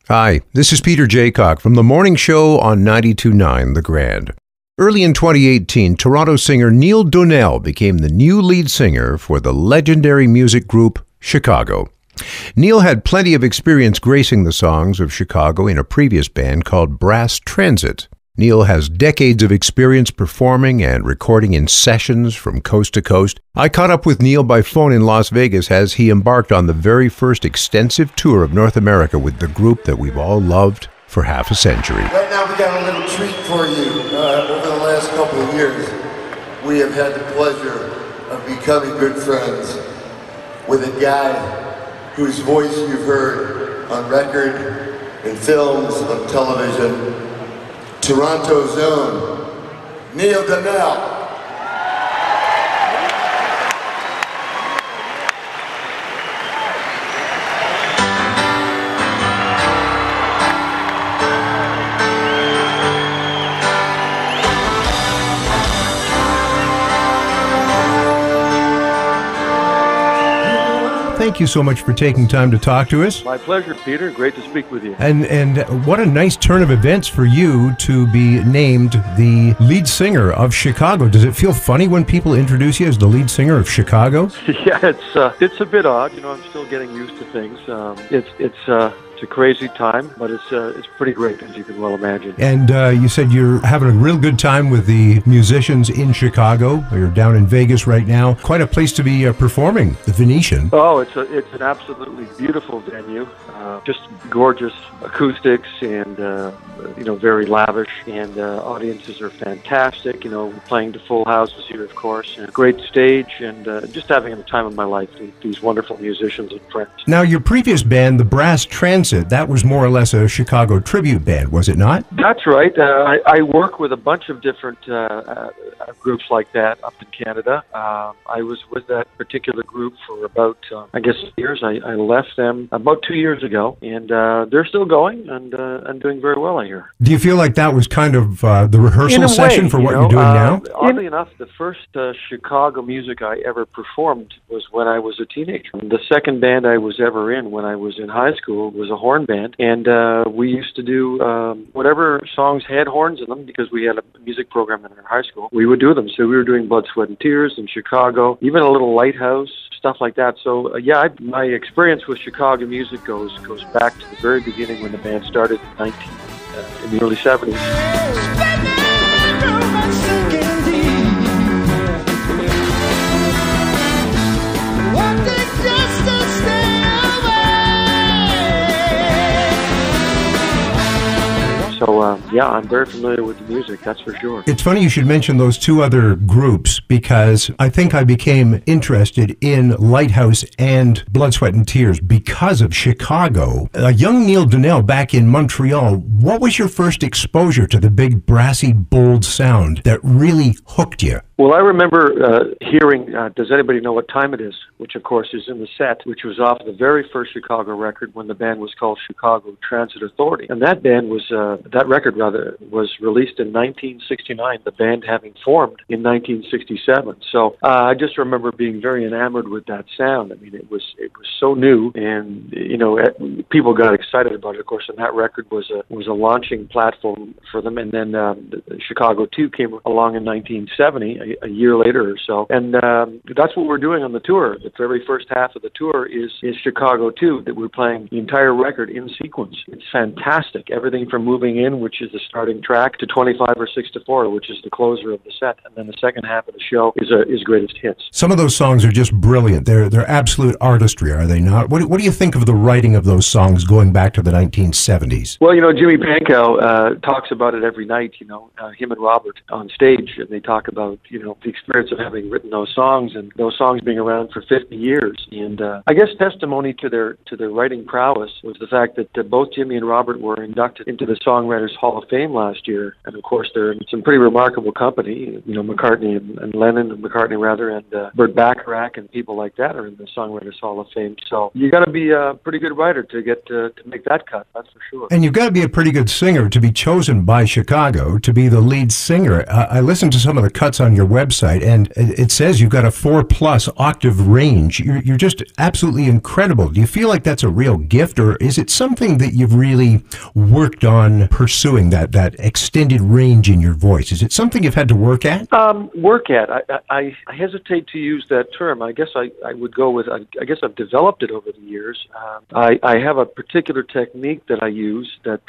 Hi, this is Peter Jaycock from the morning show on 92.9 The Grand. Early in 2018, Toronto singer Neil Donell became the new lead singer for the legendary music group Chicago. Neil had plenty of experience gracing the songs of Chicago in a previous band called Brass Transit. Neil has decades of experience performing and recording in sessions from coast to coast. I caught up with Neil by phone in Las Vegas as he embarked on the very first extensive tour of North America with the group that we've all loved for half a century. Right now we got a little treat for you. Over the last couple of years, we have had the pleasure of becoming good friends with a guy whose voice you've heard on record, in films, on television, Toronto's own Neil Donell. Thank you so much for taking time to talk to us. My pleasure, Peter. Great to speak with you. And what a nice turn of events for you to be named the lead singer of Chicago. Does it feel funny when people introduce you as the lead singer of Chicago? Yeah, it's a bit odd. You know, I'm still getting used to things. It's a crazy time, but it's pretty great, as you can well imagine. And you said you're having a real good time with the musicians in Chicago. You're down in Vegas right now. Quite a place to be performing, the Venetian. Oh, it's an absolutely beautiful venue. Just gorgeous acoustics and very lavish. And audiences are fantastic. You know, playing to full houses here, of course. And great stage, and just having the time of my life. These wonderful musicians and friends. Now, your previous band, the Brass Transit, that was more or less a Chicago tribute band, was it not? That's right. I work with a bunch of different groups like that up in Canada. I was with that particular group for about, years. I left them about 2 years ago, and they're still going and doing very well, I hear. Do you feel like that was kind of the rehearsal session for what you're doing now? Oddly enough, the first Chicago music I ever performed was when I was a teenager. The second band I was ever in when I was in high school was a horn band, and we used to do whatever songs had horns in them because we had a music program in our high school. We would do them. So we were doing Blood, Sweat, and Tears in Chicago, even a little Lighthouse, stuff like that. So my experience with Chicago music goes back to the very beginning when the band started in the early 70s. So, I'm very familiar with the music, that's for sure. It's funny you should mention those two other groups because I think I became interested in Lighthouse and Blood, Sweat, and Tears because of Chicago. A young Neil Donell back in Montreal, what was your first exposure to the big, brassy, bold sound that really hooked you? Well, I remember hearing Does Anybody Know What Time It Is, which, of course, is in the set, which was off the very first Chicago record when the band was called Chicago Transit Authority. And that band that record was released in 1969, the band having formed in 1967. So I just remember being very enamored with that sound. I mean, it was so new, and, people got excited about it, of course, and that record was a launching platform for them. And then Chicago 2 came along in 1970, a year later or so, and that's what we're doing on the tour. The very first half of the tour is Chicago 2, that we're playing the entire record in sequence. It's fantastic. Everything from Moving In, which is the starting track, to 25 or 6 to 4, which is the closer of the set, and then the second half of the show is greatest hits. Some of those songs are just brilliant. They're absolute artistry, are they not? What do you think of the writing of those songs going back to the 1970s? Well, Jimmy Pankow talks about it every night. Him and Robert on stage, and they talk about the experience of having written those songs and those songs being around for 50 years. And I guess testimony to their writing prowess was the fact that both Jimmy and Robert were inducted into the Song Songwriters Hall of Fame last year, and of course they're in some pretty remarkable company. You know, McCartney and Lennon, McCartney rather, and Burt Bacharach and people like that are in the Songwriters Hall of Fame. So you got to be a pretty good writer to get to make that cut. That's for sure. And you've got to be a pretty good singer to be chosen by Chicago to be the lead singer. I listened to some of the cuts on your website, and it says you've got a 4+ octave range. You're just absolutely incredible. Do you feel like that's a real gift, or is it something that you've really worked on pursuing, that extended range in your voice? Is it something you've had to work at? Work at. I hesitate to use that term. I guess I would go with, I guess I've developed it over the years. I have a particular technique that I use that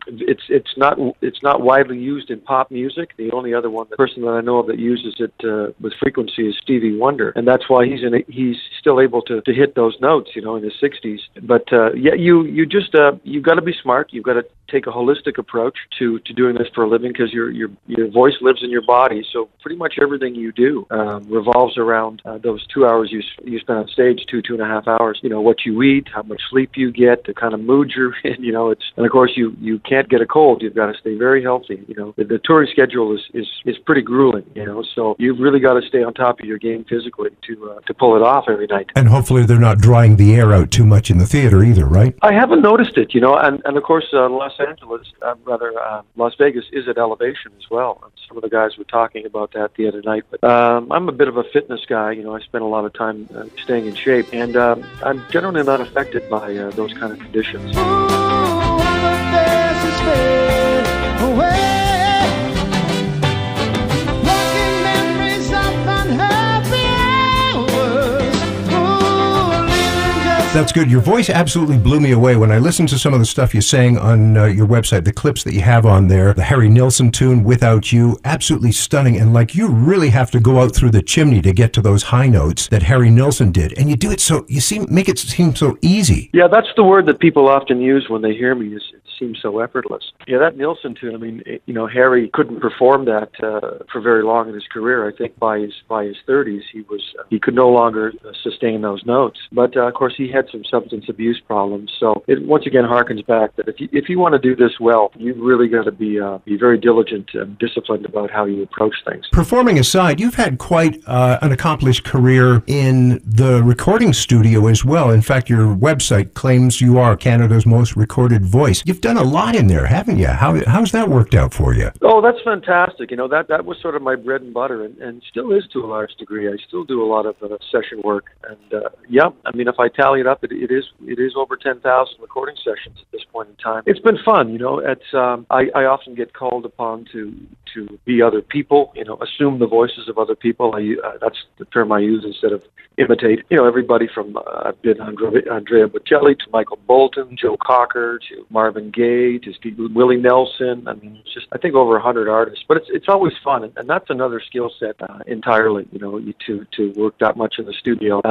it's not widely used in pop music. The only other person that I know of that uses it with frequency is Stevie Wonder, and that's why he's still able to hit those notes, you know, in his 60s. But yeah, you've got to be smart. You've got to take a holistic approach to doing this for a living, because your voice lives in your body. So pretty much everything you do revolves around those 2 hours you spend on stage, 2.5 hours. You know, what you eat, how much sleep you get, the kind of mood you're in. You know, and of course you can't get a cold. You've got to stay very healthy. You know, the touring schedule is pretty grueling. You know, so you've really got to stay on top of your game physically to pull it off every night. And hopefully they're not drying the air out too much in the theater either, right? I haven't noticed it, you know, and of course Las Vegas is at elevation as well. Some of the guys were talking about that the other night. But I'm a bit of a fitness guy. You know, I spend a lot of time staying in shape, and I'm generally not affected by those kind of conditions. That's good. Your voice absolutely blew me away when I listened to some of the stuff you sang on your website, the clips that you have on there, the Harry Nilsson tune, Without You, absolutely stunning. And like, you really have to go out through the chimney to get to those high notes that Harry Nilsson did. And you do it so, make it seem so easy. Yeah, that's the word that people often use when they hear me, is it seems so effortless. Yeah, that Nilsson tune, I mean, you know, Harry couldn't perform that for very long in his career. I think by his 30s, he could no longer sustain those notes. But of course, he had some substance abuse problems. So it once again harkens back that if you want to do this well, you've really got to be very diligent and disciplined about how you approach things. Performing aside, you've had quite an accomplished career in the recording studio as well. In fact, your website claims you are Canada's most recorded voice. You've done a lot in there, haven't you? How's that worked out for you? Oh, that's fantastic. You know, that was sort of my bread and butter, and still is to a large degree. I still do a lot of session work, and yeah, I mean, if I tally it up, it is over 10,000 recording sessions at this point in time. It's been fun, you know. It's I often get called upon to be other people, you know, assume the voices of other people. That's the term I use instead of imitate. You know, everybody from I've been Andrea Bocelli to Michael Bolton, Joe Cocker to Marvin Gaye to Willie Nelson. I mean, it's just, I think, over 100 artists. But it's always fun, and that's another skill set entirely. You know, to work that much in the studio,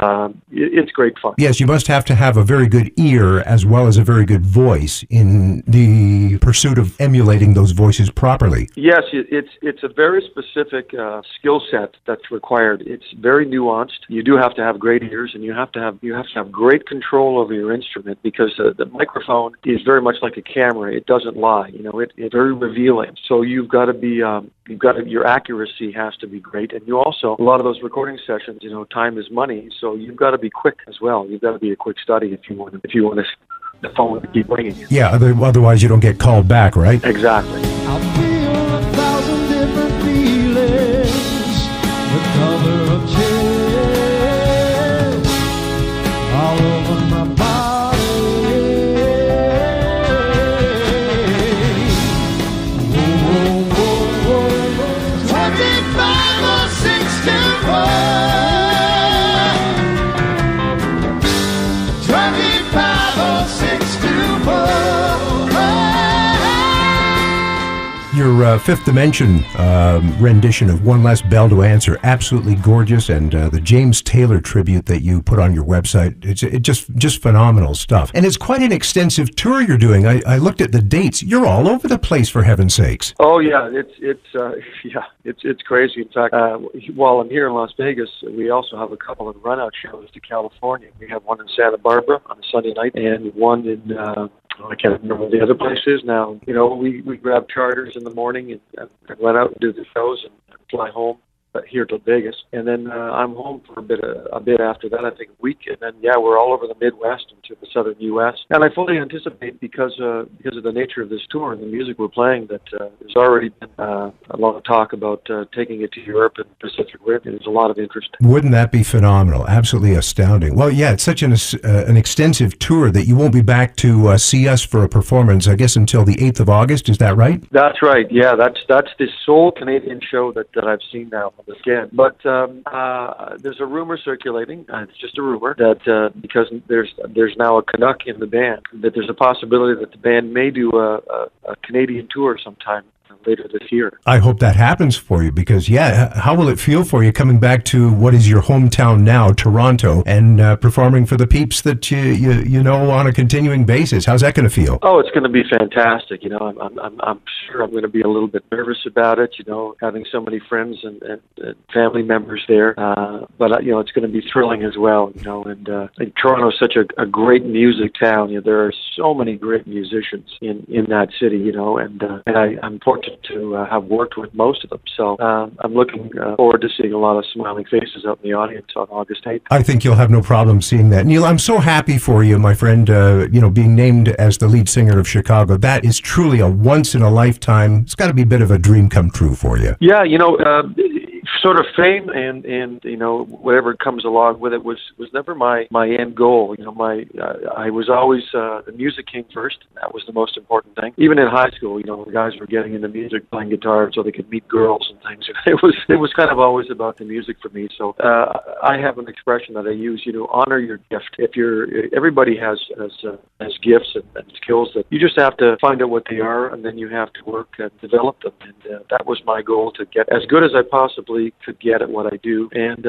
it's great fun. Yes, you must have to have a very good ear as well as a very good voice in the pursuit of emulating those voices properly. Yes, it's a very specific skill set that's required. It's very nuanced. You do have to have great ears, and you have to have great control over your instrument, because the microphone is very much like a camera. It doesn't lie. You know, it's very revealing. So you've got to be your accuracy has to be great, and you also, a lot of those recording sessions, you know, time is money, so you've got to be quick as well. You've got to be a quick study if you want the phone to keep ringing. Yeah, otherwise you don't get called back, right? Exactly. I feel 1,000 different feelings, the color of chairs all over my body. Whoa, whoa, whoa, whoa. 25 or 6 to 1. 25 or 6 to 1. Your Fifth Dimension rendition of One Less Bell to Answer, absolutely gorgeous, and the James Taylor tribute that you put on your website, it's just phenomenal stuff. And it's quite an extensive tour you're doing. I looked at the dates. You're all over the place, for heaven's sakes. Oh yeah, it's crazy. In fact, while I'm here in Las Vegas, we also have a couple of run-out shows to California. We have one in Santa Barbara on a Sunday night, and one in I can't remember what the other place is now. You know, we grabbed charters in the morning and went out and do the shows and fly home here to Vegas, and then I'm home for a bit after that. I think a week, and then we're all over the Midwest and to the southern U.S. And I fully anticipate because of the nature of this tour and the music we're playing that there's already been a lot of talk about taking it to Europe and Pacific Rim. And there's a lot of interest. Wouldn't that be phenomenal? Absolutely astounding. Well, yeah, it's such an extensive tour that you won't be back to see us for a performance, I guess, until the 8th of August. Is that right? That's right. Yeah, that's the sole Canadian show that I've seen now. Again, but there's a rumor circulating. It's just a rumor that because there's now a Canuck in the band, that there's a possibility that the band may do a Canadian tour sometime later this year. I hope that happens for you because, how will it feel for you coming back to what is your hometown now, Toronto, and performing for the peeps that you know on a continuing basis? How's that going to feel? Oh, it's going to be fantastic. You know, I'm sure I'm going to be a little bit nervous about it. You know, having so many friends and family members there, but you know, it's going to be thrilling as well. You know, and Toronto is such a great music town. You know, there are so many great musicians in that city. You know, and I'm fortunate to have worked with most of them. So I'm looking forward to seeing a lot of smiling faces out in the audience on August 8th. I think you'll have no problem seeing that. Neil, I'm so happy for you, my friend, being named as the lead singer of Chicago. That is truly a once-in-a-lifetime, it's got to be a bit of a dream come true for you. Yeah, you know, sort of fame and you know, whatever comes along with it was never my end goal. You know, I was always the music came first. That was the most important thing. Even in high school, you know, the guys were getting into music, playing guitar so they could meet girls and things. It was kind of always about the music for me. So I have an expression that I use. You know, honor your gift. Everybody has gifts and skills that you just have to find out what they are, and then you have to work and develop them. And that was my goal, to get as good as I possibly could get at what I do. And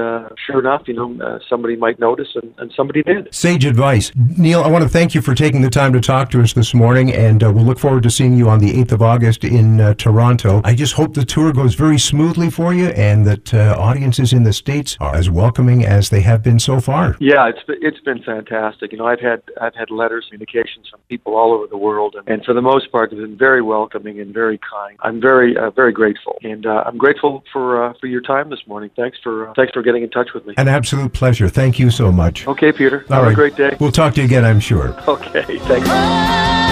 sure enough, you know, somebody might notice, and somebody did. Sage advice. Neil, I want to thank you for taking the time to talk to us this morning, and we'll look forward to seeing you on the 8th of August in Toronto. I just hope the tour goes very smoothly for you, and that audiences in the States are as welcoming as they have been so far. Yeah, it's been fantastic. You know, I've had letters, communications from people all over the world, and for the most part, they've been very welcoming and very kind. I'm very grateful, and I'm grateful for your time this morning. Thanks for getting in touch with me. An absolute pleasure. Thank you so much. Okay, Peter. All Have right. a great day. We'll talk to you again, I'm sure. Okay, thanks.